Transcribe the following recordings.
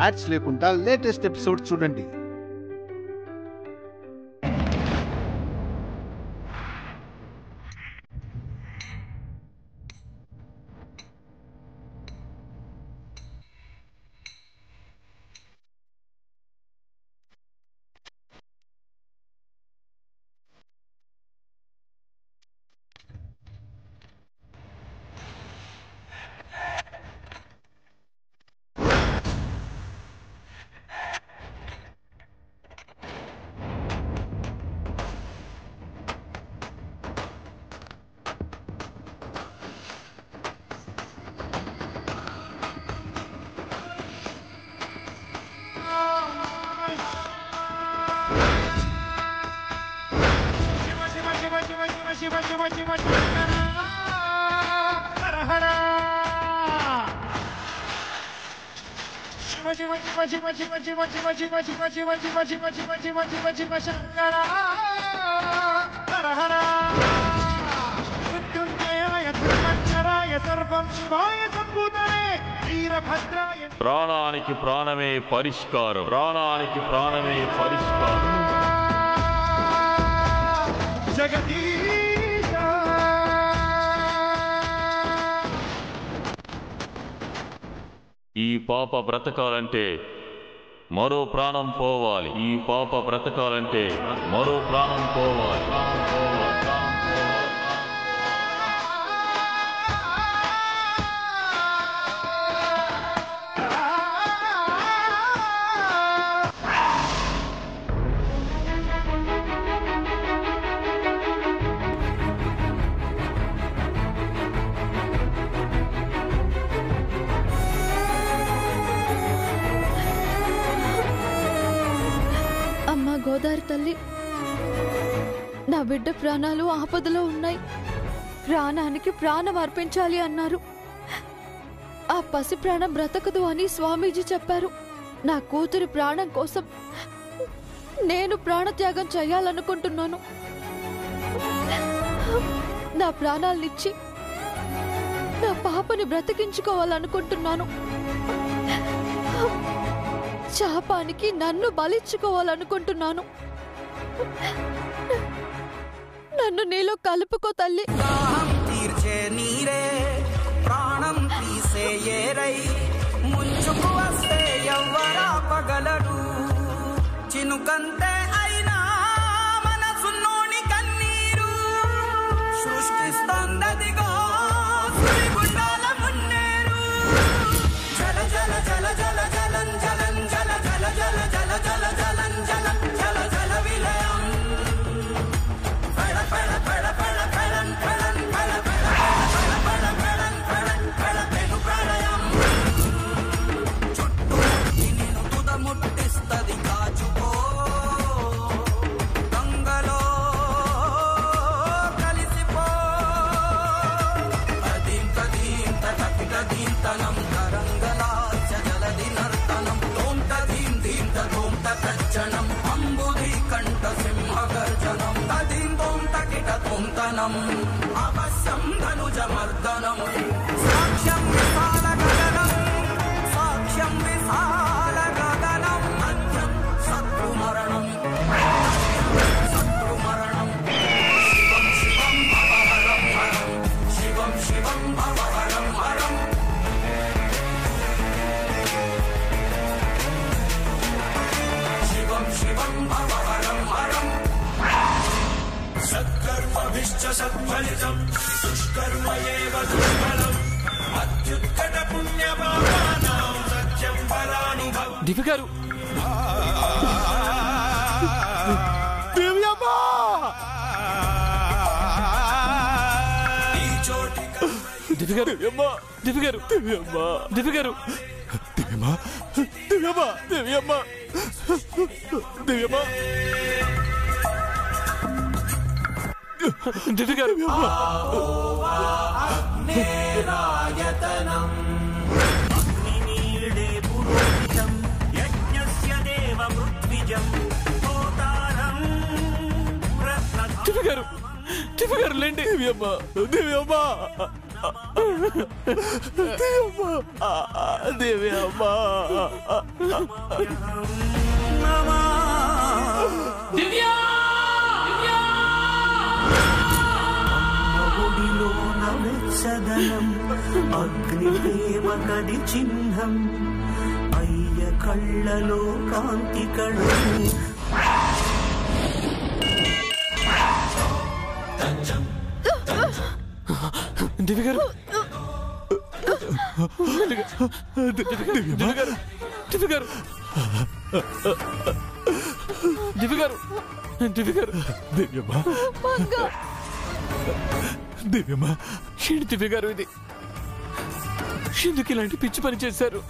Ads లేకుండా latest episode చూడండి. ప్రాణానికి ప్రాణమే పరిష్కారం. ప్రాణానికి ప్రాణమే పరిష్కారం. ఈ పాప బ్రతకాలంటే మరో ప్రాణం పోవాలి. ఈ పాప బ్రతకాలంటే మరో ప్రాణం పోవాలి. గోదావరి తల్లి, నా బిడ్డ ప్రాణాలు ఆపదలో ఉన్నాయి. ప్రాణానికి ప్రాణం అర్పించాలి అన్నారు. ఆ పసి ప్రాణం బ్రతకదు అని స్వామీజీ చెప్పారు. నా కూతురి ప్రాణం కోసం నేను ప్రాణత్యాగం చేయాలనుకుంటున్నాను. నా ప్రాణాలనిచ్చి నా పాపని బ్రతికించుకోవాలనుకుంటున్నాను. శాపానికి నన్ను బలిచ్చుకోవాలనుకుంటున్నాను. నన్ను నీలో కలుపుకో తల్లి. తీర్చే నీరే ప్రాణం తీసే ఏరై ముంచుకు వస్తే ఎవ్వరా పగలడు. చినుకంతే అయినా మనసున్నోని కన్నీరు సృష్టిస్తోందదిగో సుడిగుండాల మున్నేరు. జల జల జల జల జలం జలం జల జల జల జల జల జలం జలం జల జల విలయం. పడ పడ పడ పడ పడం పడం పడ పడ పడ పడ పడం పడం పడ పెను ప్రళయం. చుట్టూ నిన్ను తుదముట్టిస్తది కాచుకో. గంగలో కలిసిపో. అదీం కదీం తటకిట దీంతనం తరంగలాచ జలది నర్తనం. తోంత దీం దీంత తోంత కచ్చనం అంబుది కంఠ సింహ గర్జనం. తదీం తోంత కిట తోంతనం అవశ్యం ధనుజ మర్దనం. సాక్ష్యం విశాల గగనం సాక్ష్యం విశాల గగనం. మధ్యం శత్రు మరణం శత్రు మరణం. శివం శివం భవహరం హరం శివం శివం భవహరం హరం. శివం శివం భవహరం హరం. సత్కర్మభిశ్చ సత్ఫలితం దుష్కర్మ ఏవ దుర్బలం. అత్యుత్కట పుణ్యపాపానాం సత్యం పరానుభవం. దివ్య గారు, ఈ చోటి దివ్య గారు, దివ్య గారు, దివ్య గారు, దివ్యమ్మా, దివ్యమ్మా, దివ్యమ్మా, దివ్యమ్మా, దివ్య గారు. అగ్నేరాయతనం అగ్నినీడే పురోహితం యజ్ఞస్య దేవ పృథ్విజం హోతారం దివ్య గారు, దివ్య గారు లేండి. దివ్యమ్మా, దివ్యమ్మా, దేవి అమ్మా గుడిలోన వెచ్చదనం అగ్ని ప్రేమ కది చిహ్నం అయ్య కళ్ళలో కాంతి కళ దివ్య గారు దివ్య గారు దివ్య గారు దివ్య గారు దివ్య గారు దివ్యమ్మా దివ్యమ్మా ఏంటి దివ్య గారు ఇది ఎందుకు ఇలాంటి పిచ్చి పని చేశారు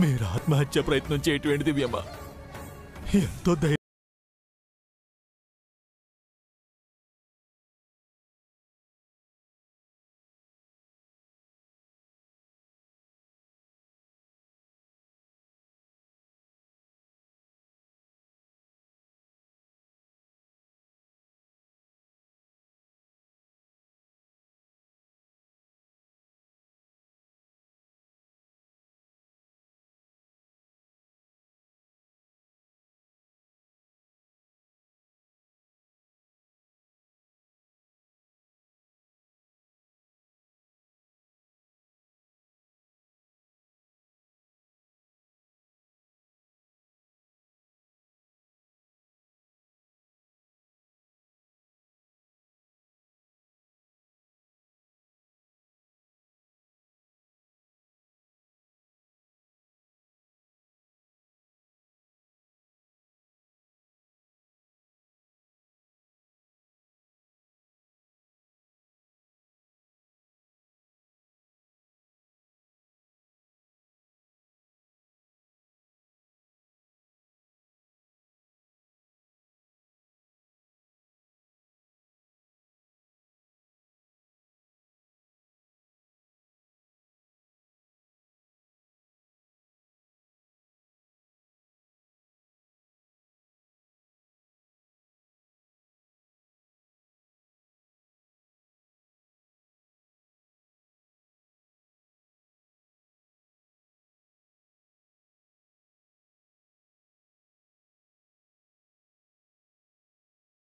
మీరు ఆత్మహత్య ప్రయత్నం చేయటం దివ్యమ్మ ఎంతో ధైర్యం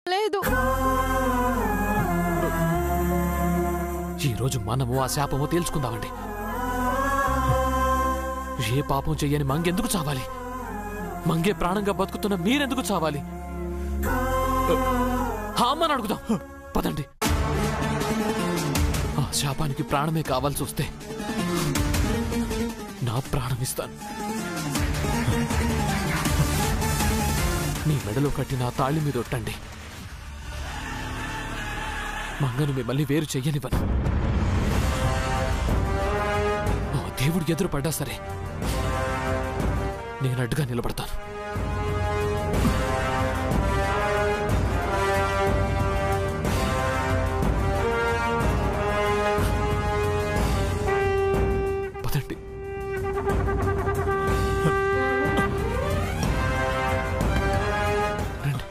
లేదు. ఈరోజు మనము ఆ శాపము తేల్చుకుందామండి. ఏ పాపం చెయ్యని మంగెందుకు చావాలి? మంగే ప్రాణంగా బతుకుతున్న మీరెందుకు చావాలి? అమ్మని అడుగుదాం పదండి. ఆ శాపానికి ప్రాణమే కావాల్సి వస్తే నా ప్రాణం ఇస్తాను. మీ మెడలో కట్టిన తాళి మీద ఒట్టండి. మంగను మిమ్మల్ని వేరు చెయ్యనివ్వను. దేవుడు ఎదురు పడ్డా సరే నేను అడ్డుగా నిలబడతాను. పదండి. రండి.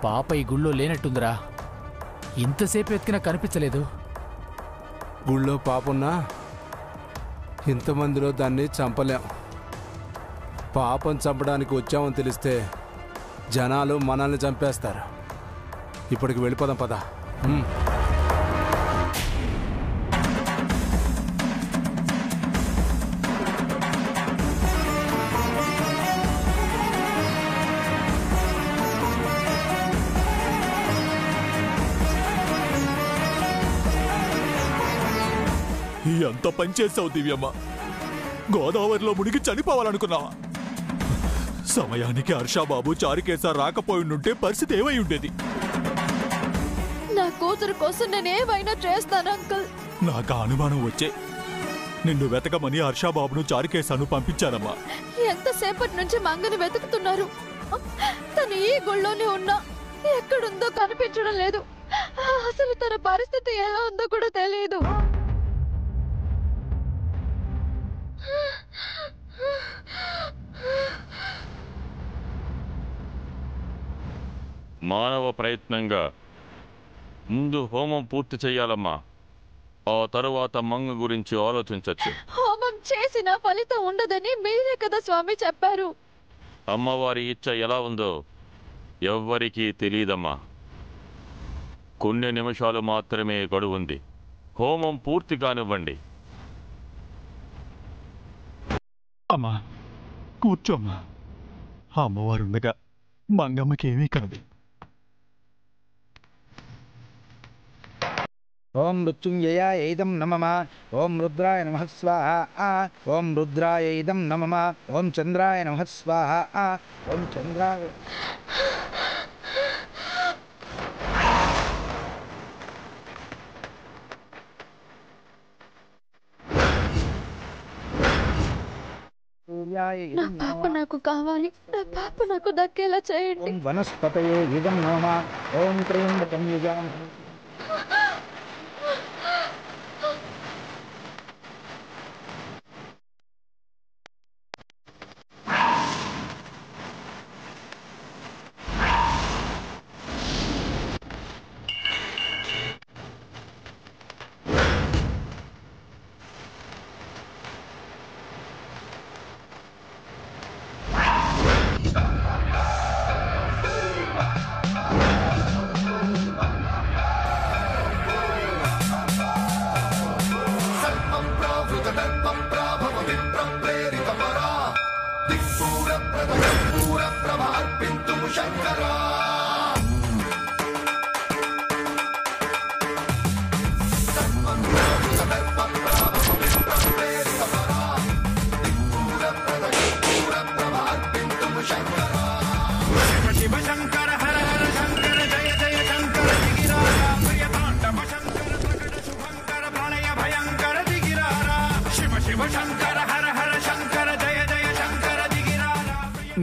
పాప ఈ గుళ్ళో లేనట్టుందిరా. ఇంతసేపు ఎత్తినా కనిపించలేదు. గుళ్ళో పాపున్నా ఇంతమందిలో దాన్ని చంపలేం. పాపం చంపడానికి వచ్చామని తెలిస్తే జనాలు మనల్ని చంపేస్తారు. ఇప్పటికి వెళ్ళిపోదాం పద. ఎంత పనిచేసావు దివ్యమ్మ. గోదావరిలో మునిగి చనిపోవాలనుకున్నావా? సమయానికి హర్షాబాబు చారుకేశ రాకపోయిండుంటే పరిస్థితి ఏమై ఉండేది? నా కూతురు కోసం నేనేమైనా చేస్తాను అంకుల్. నాకు అనుమానం వచ్చే నిన్ను వెతకమని హర్షాబాబును చారుకేశాను పంపించానమ్మా. ఎంతసేపటి నుంచి మంగని వెతుకుతున్నారు. తను ఈ గుళ్ళోనే ఉన్నా ఎక్కడుందో కనిపించడం లేదు. అసలు తన పరిస్థితి ఎలా ఉందో కూడా తెలియదు. మానవ ప్రయత్నంగా ముందు హోమం పూర్తి చెయ్యాలమ్మా. ఆ తరువాత మంగ గురించి ఆలోచించచ్చు. హోమం చేసిన ఫలితం ఉండదని మీరే కదా స్వామి చెప్పారు. అమ్మవారి ఇచ్చ ఎలా ఉందో ఎవ్వరికీ తెలియదమ్మా. కొన్ని నిమిషాలు మాత్రమే గడువుంది. హోమం పూర్తి కానివ్వండి. అమ్మా కూర్చోమ్మా. అమ్మవారుండగా మంగమ్మకేమీ కాదు. ఓం మృత్యుంజయాయ ఇదం నమః. ఓం రుద్రాయ నమః స్వాహా. ఓం రుద్రాయ ఇదం నమః. ఓం చంద్రాయ నమః స్వాహా. ఓం చంద్రాయ నా పాప నాకు కావాలి. నా పాప నాకు దక్కేలా చేయండి. ఓం వనస్పతయే ఇదం నమః. ఓం త్రయంబకం యజామహే.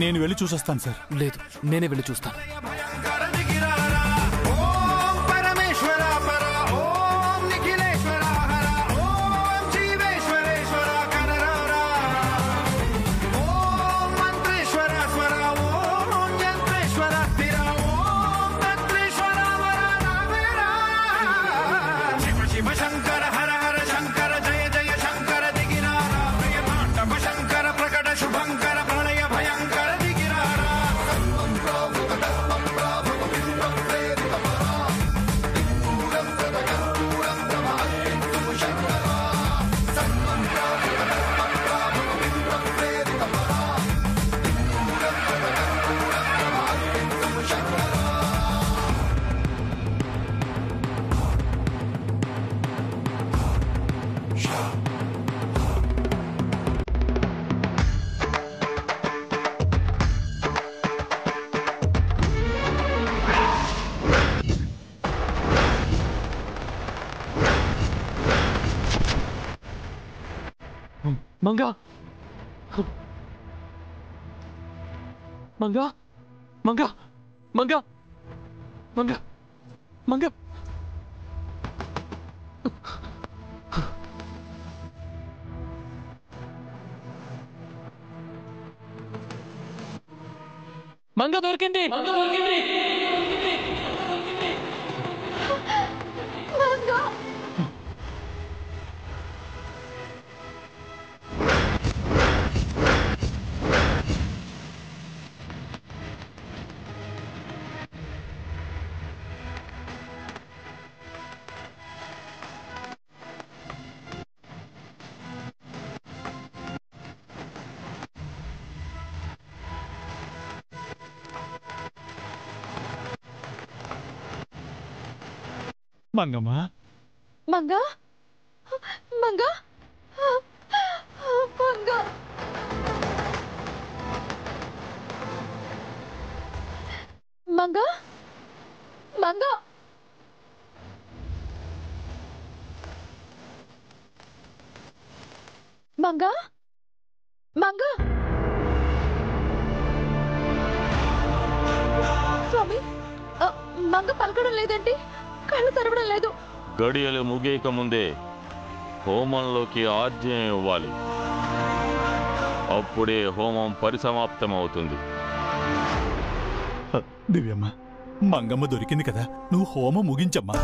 నేను వెళ్ళి చూసొస్తాను సార్. లేదు, నేనే వెళ్ళి చూస్తాను. మంగా మంగా మంగా మంగా మంగా మంగా మంగా దొరికింది. మంగమ్మ మంగా మంగా మంగా మంగా మంగా మంగా మంగా మంగ పలకడం లేదండి, కళ్ళు తెరవడం లేదు. గడియలు ముగియక ముందే హోమంలోకి ఆజ్ఞ ఇవ్వాలి. అప్పుడే హోమం పరిసమాప్తమవుతుంది. దివ్యమ్మ, మంగమ్మ దొరికింది కదా, నువ్వు హోమం ముగించమ్మా.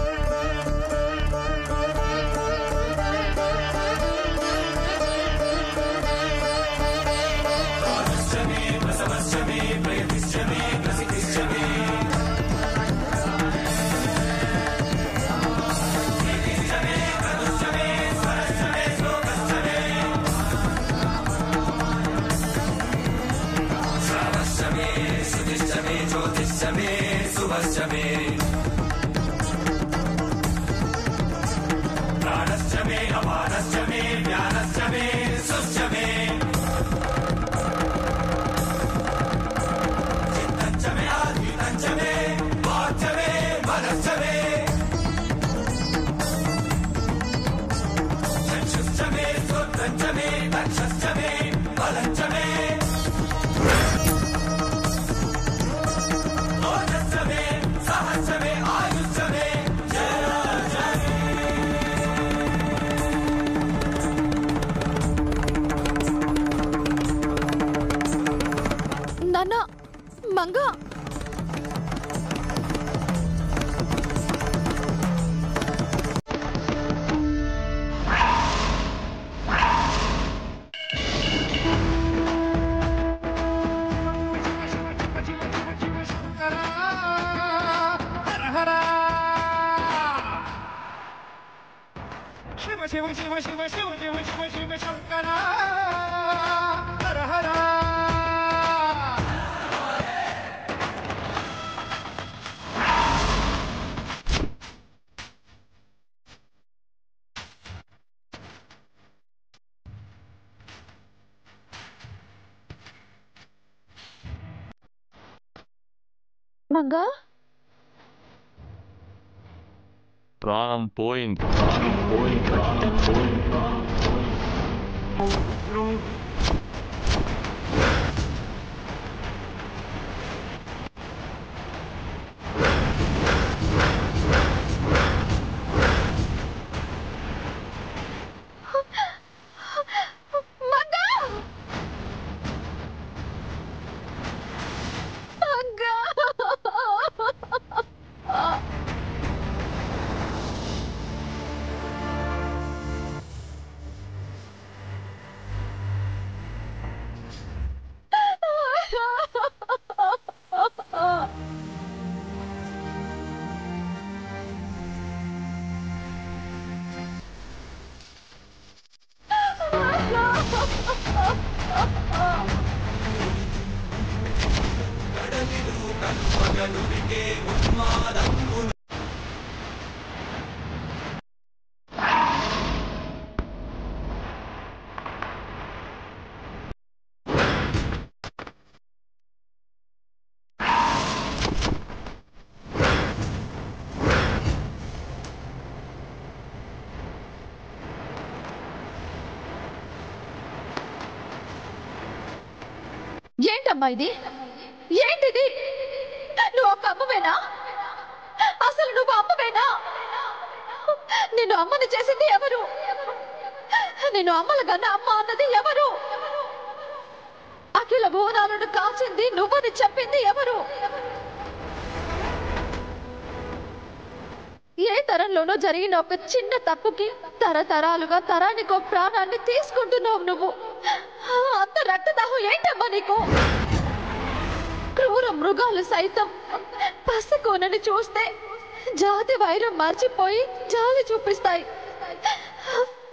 నాన్న, మంగ శివ శివ శివ శివ శివ శివ శివ శంకర హర హర. మంగ ప్రాణం పోయింది, ప్రాణం పోయింది, ప్రాణం పోయింది. ఏంటమ్మా ఇది? ఏంటిది? నువ్వు ఒక అమ్మవేనా? అసలు నువ్వు అమ్మవేనా? నిన్ను అమ్మని చేసింది ఎవరు? నిన్ను అమ్మల కన్నా అమ్మ అన్నది ఎవరు? అఖిల భువనాలను కాల్చింది నువ్వని చెప్పింది ఎవరు? ఏ తరంలోనో జరిగిన ఒక చిన్న తప్పుకి తరతరాలుగా తరానికి ఒక ప్రాణాన్ని తీసుకుంటున్నావు నువ్వు. అంత రక్తదాహం ఏంటమ్మా నీకు? క్రూర మృగాలు సైతం పసికోనని చూస్తే జాతి వైరం మర్చిపోయి జాలి చూపిస్తాయి.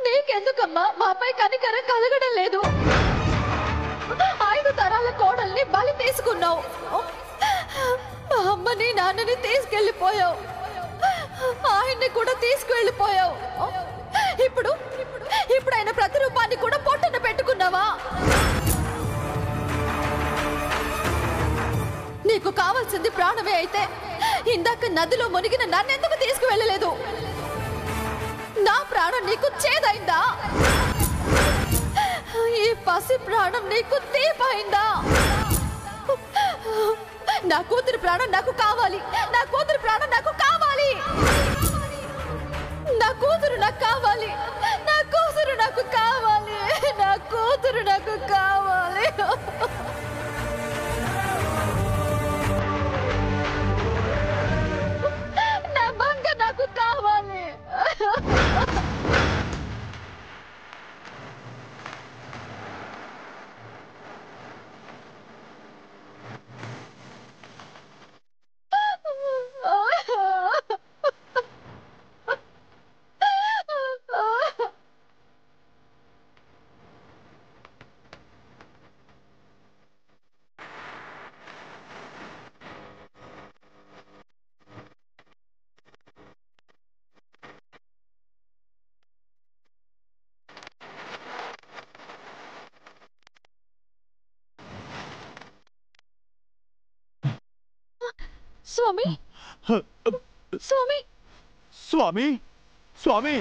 నీకెందుకమ్మా మాపై కనికరం కలగడం లేదు? 5 తరాల కోడల్ని బలి తీసుకున్నావు. మా అమ్మని నాన్నని తీసుకెళ్ళిపోయావు. ఆయన్ని కూడా తీసుకువెళ్ళిపోయావు. ఇప్పుడు ఆయన ప్రతిరూపాన్ని కూడా పొట్టన పెట్టుకున్నావా? నీకు కావాల్సింది ప్రాణమే అయితే ఇందాక నదిలో మునిగిన నన్నెందుకు తీసుకువెళ్ళలేదు? నా ప్రాణం నీకు చేదైందా? ఈ పసి ప్రాణం నీకు తీపైందా? నా కూతురు ప్రాణం నాకు కావాలి, నా కూతురు ప్రాణం నాకు కావాలి, నా కూతురు నాకు కావాలి, నా కూతురు నాకు కావాలి, నా కూతురు నాకు కావాలి. నా బంగ నాకు కావాలి. స్వామి స్వామి స్వామి స్వామి